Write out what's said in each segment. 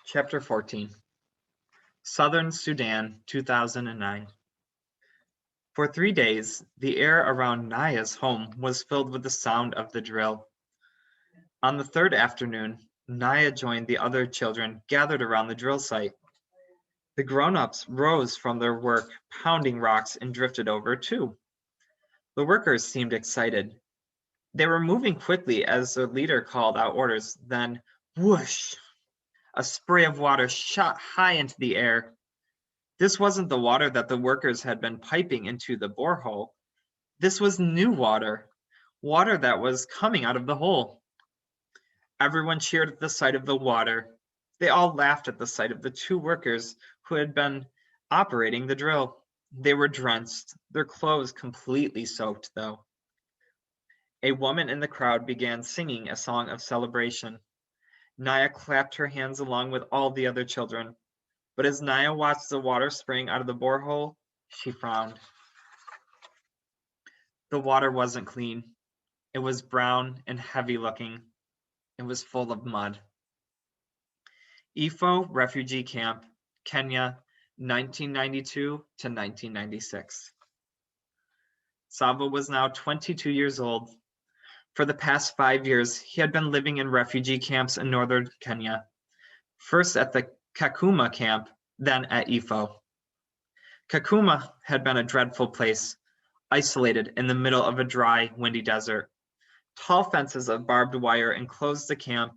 Chapter 14. Southern Sudan, 2009. For 3 days, the air around Naya's home was filled with the sound of the drill. On the third afternoon, Naya joined the other children gathered around the drill site. The grown-ups rose from their work, pounding rocks, and drifted over too. The workers seemed excited. They were moving quickly as their leader called out orders. Then, whoosh! A spray of water shot high into the air. This wasn't the water that the workers had been piping into the borehole. This was new water, water that was coming out of the hole. Everyone cheered at the sight of the water. They all laughed at the sight of the two workers who had been operating the drill. They were drenched, their clothes completely soaked, though. A woman in the crowd began singing a song of celebration. Naya clapped her hands along with all the other children. But as Naya watched the water spraying out of the borehole, she frowned. The water wasn't clean. It was brown and heavy looking. It was full of mud. Ifo Refugee Camp, Kenya, 1992 to 1996. Sava was now 22 years old. For the past 5 years, he had been living in refugee camps in northern Kenya, first at the Kakuma camp, then at Ifo. Kakuma had been a dreadful place, isolated in the middle of a dry, windy desert. Tall fences of barbed wire enclosed the camp.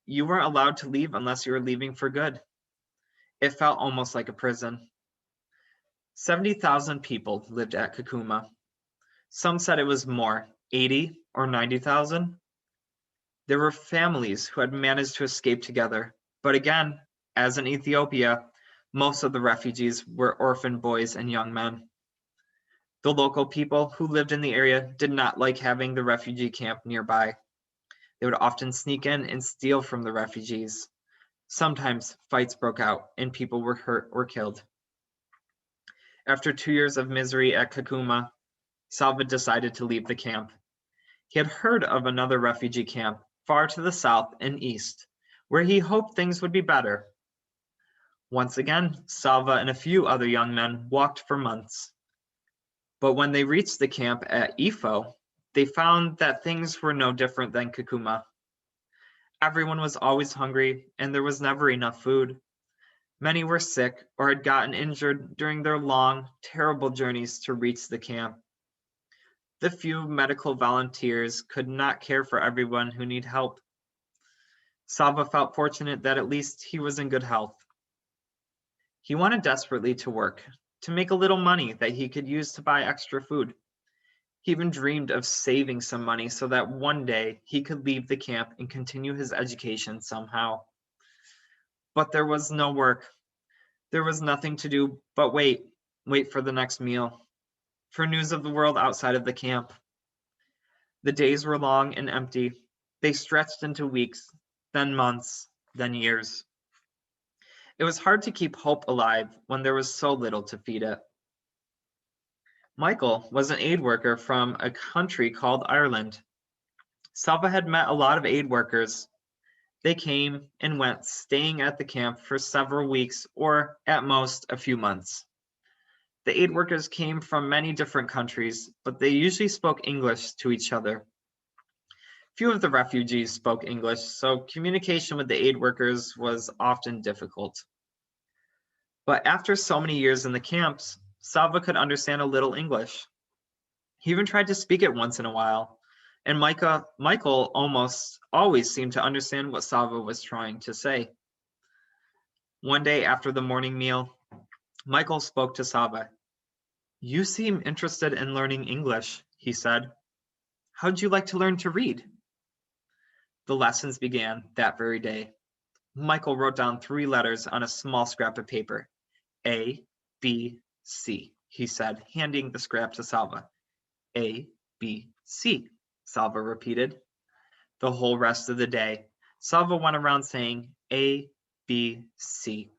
You weren't allowed to leave unless you were leaving for good. It felt almost like a prison. 70,000 people lived at Kakuma. Some said it was more, 80 or 90,000. There were families who had managed to escape together, but again, as in Ethiopia, most of the refugees were orphan boys and young men. The local people who lived in the area did not like having the refugee camp nearby. They would often sneak in and steal from the refugees. Sometimes fights broke out and people were hurt or killed. After 2 years of misery at Kakuma, Salva decided to leave the camp. He had heard of another refugee camp far to the south and east, where he hoped things would be better. Once again, Salva and a few other young men walked for months. But when they reached the camp at Ifo, they found that things were no different than Kakuma. Everyone was always hungry, and there was never enough food. Many were sick or had gotten injured during their long, terrible journeys to reach the camp. The few medical volunteers could not care for everyone who needed help. Salva felt fortunate that at least he was in good health. He wanted desperately to work, to make a little money that he could use to buy extra food. He even dreamed of saving some money so that one day he could leave the camp and continue his education somehow. But there was no work. There was nothing to do but wait for the next meal, for news of the world outside of the camp. The days were long and empty. They stretched into weeks, then months, then years. It was hard to keep hope alive when there was so little to feed it. Michael was an aid worker from a country called Ireland. Salva had met a lot of aid workers. They came and went, staying at the camp for several weeks or at most a few months. The aid workers came from many different countries, but they usually spoke English to each other. Few of the refugees spoke English, so communication with the aid workers was often difficult. But after so many years in the camps, Salva could understand a little English. He even tried to speak it once in a while, and Michael almost always seemed to understand what Salva was trying to say. One day after the morning meal, Michael spoke to Salva. "You seem interested in learning English," he said. "How'd you like to learn to read?" The lessons began that very day. Michael wrote down 3 letters on a small scrap of paper. A, B, C, he said, handing the scrap to Salva. A, B, C, Salva repeated. The whole rest of the day, Salva went around saying A, B, C,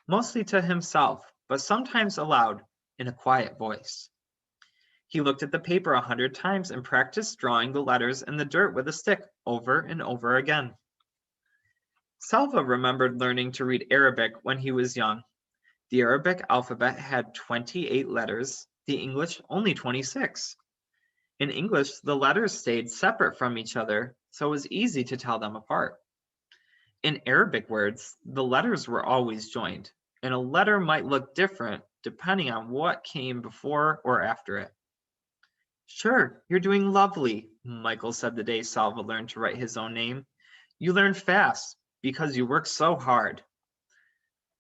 mostly to himself, but sometimes aloud in a quiet voice. He looked at the paper 100 times and practiced drawing the letters in the dirt with a stick over and over again. Salva remembered learning to read Arabic when he was young. The Arabic alphabet had 28 letters, the English only 26. In English, the letters stayed separate from each other, so it was easy to tell them apart. In Arabic words, the letters were always joined, and a letter might look different depending on what came before or after it. Sure, you're doing lovely, Michael said the day Salva learned to write his own name. You learn fast because you work so hard.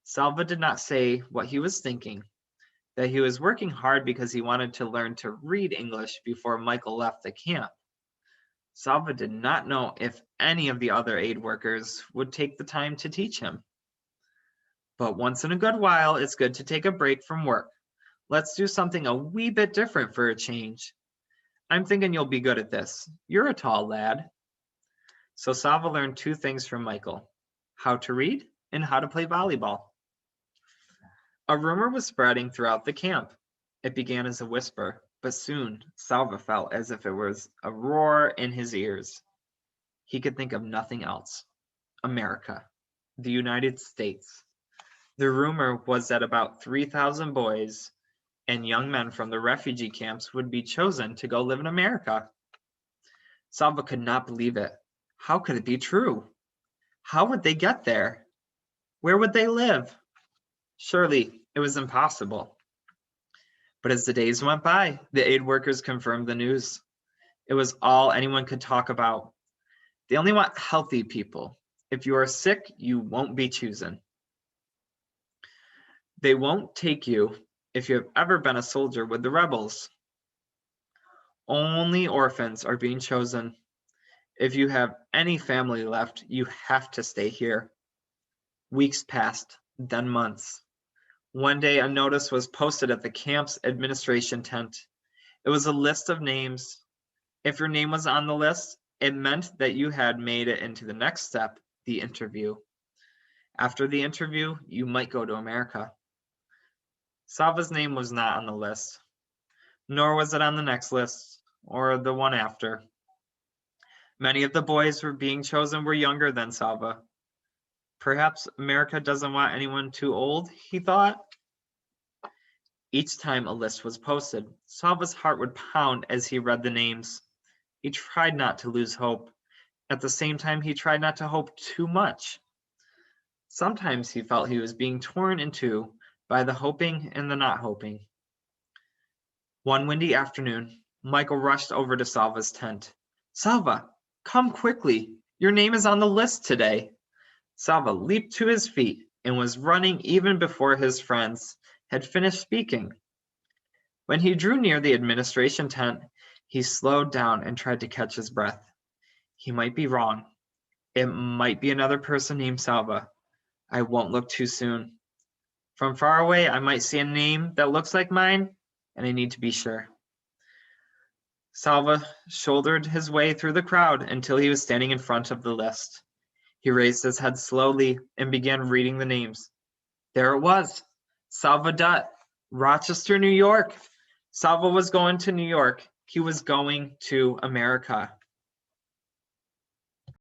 Salva did not say what he was thinking, that he was working hard because he wanted to learn to read English before Michael left the camp. Salva did not know if any of the other aid workers would take the time to teach him. But once in a good while, it's good to take a break from work. Let's do something a wee bit different for a change. I'm thinking you'll be good at this. You're a tall lad. So Salva learned two things from Michael: how to read and how to play volleyball. A rumor was spreading throughout the camp. It began as a whisper, but soon Salva felt as if it was a roar in his ears. He could think of nothing else. America, the United States. The rumor was that about 3,000 boys and young men from the refugee camps would be chosen to go live in America. Salva could not believe it. How could it be true? How would they get there? Where would they live? Surely it was impossible. But as the days went by, the aid workers confirmed the news. It was all anyone could talk about. They only want healthy people. If you are sick, you won't be chosen. They won't take you if you have ever been a soldier with the rebels. Only orphans are being chosen. If you have any family left, you have to stay here. Weeks passed, then months. One day, a notice was posted at the camp's administration tent. It was a list of names. If your name was on the list, it meant that you had made it into the next step, the interview. After the interview, you might go to America. Salva's name was not on the list, nor was it on the next list or the one after. Many of the boys who were being chosen were younger than Salva. Perhaps America doesn't want anyone too old, he thought. Each time a list was posted, Salva's heart would pound as he read the names. He tried not to lose hope. At the same time, he tried not to hope too much. Sometimes he felt he was being torn in two by the hoping and the not hoping. One windy afternoon, Michael rushed over to Salva's tent. Salva, come quickly. Your name is on the list today. Salva leaped to his feet and was running even before his friends had finished speaking. When he drew near the administration tent, he slowed down and tried to catch his breath. He might be wrong. It might be another person named Salva. I won't look too soon. From far away, I might see a name that looks like mine, and I need to be sure. Salva shouldered his way through the crowd until he was standing in front of the list. He raised his head slowly and began reading the names. There it was. Salva Dutt, Rochester, New York. Salva was going to New York. He was going to America.